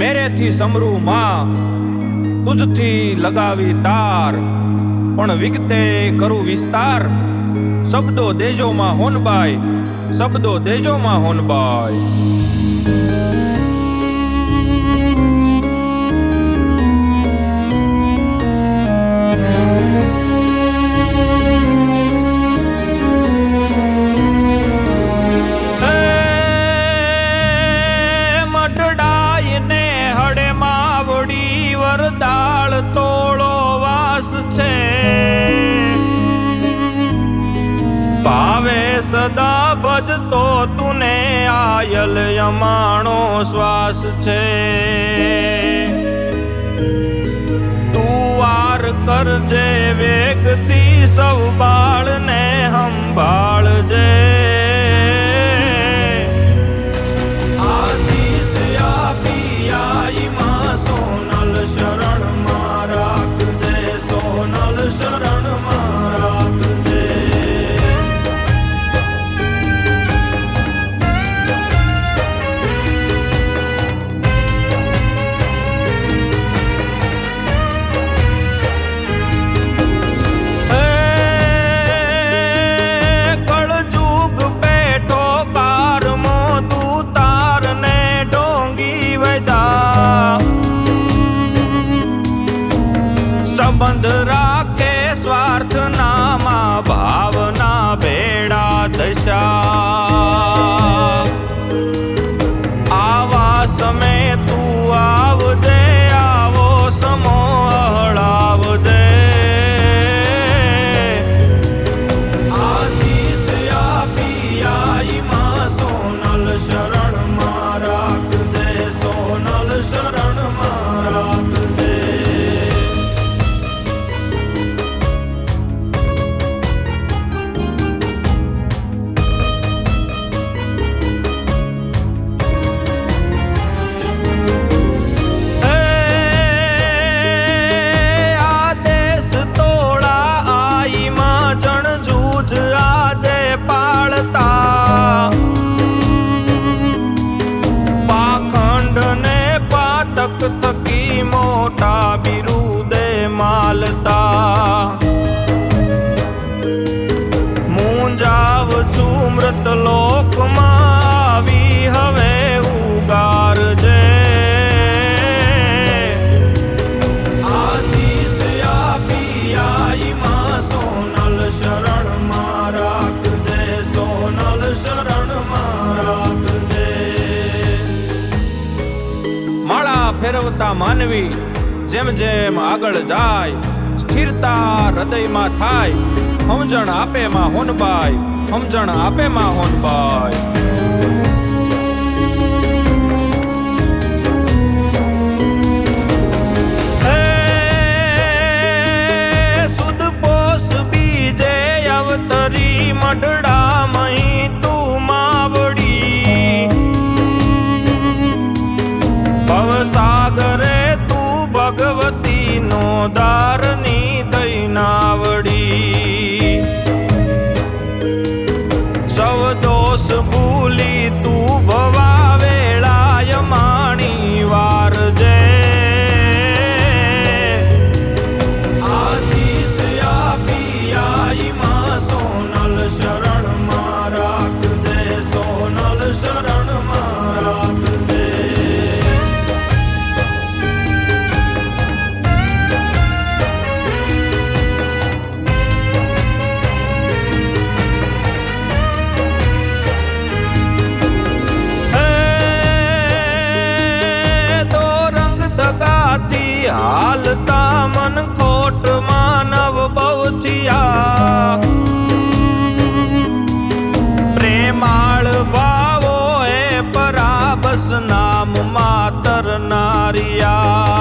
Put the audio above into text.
મેરેથી સમરૂ માં તુજથી લગાવી તાર, પણ વિગતે કરું વિસ્તાર. શબ્દો દેજો માં હોનબાઈ, શબ્દો દેજો માં હોનબાઈ. દાળ તોળો વાસ છે, ભાવે સદા ભજતો તુને આયલ યમાણો શ્વાસ છે. તું વાર કરજે વેગથી સૌ બાળને સંભાળજે. આશીષ આપી આઈ માં સોનલ શરણમાં રાખજે, સોનલ શરણમાં રાખજે. કળજુગ પેઠો કારમો તું તારને ડોંગી વૈદા, સંબંધ રાખે સ્વાર્થ નામાં ભાવના ભેડા દશા. આવા સમય તું આવજે, આવો સમો હળાવજે. આશીષ આપી આઈ માં સોનલ શરણમાં રાખજે, સોનલ શરણમાં રાખજે. પાખંડ ને પાતક થકી મોટા બિરુદે માલતા, મુંજાવ છું મૃત લોકમાં આવી હવે ઉગારજે. આશીષ આપી આઈ માં સોનલ શરણમાં રાખજે, સોનલ શરણમાં રાખજે. માળા ફેરવતા માનવી જેમ જેમ આગળ જાય, સ્થિરતા હૃદયમાં થાય. સમજણ આપે માં હોનબાઈ, સમજણ આપે માં હોનબાઈ. સુદ પોષ બીજે અવતરી મઢડા મહી તું માવડી, ભવસાગરે તું ભગવતી નો દારની થઈ નાવડી. સૌ દોષ ભૂલી તું ભવા વેળાય માણી વારજે. આશીષ આપી આઈ માં સોનલ શરણમાં રાખજે, સોનલ શરણમાં રાખજે. હાલતા મન ખોટ માનવ બહુ થયા, પ્રેમાળ ભાવો હે પરાબસ નામ માતર નારિયા.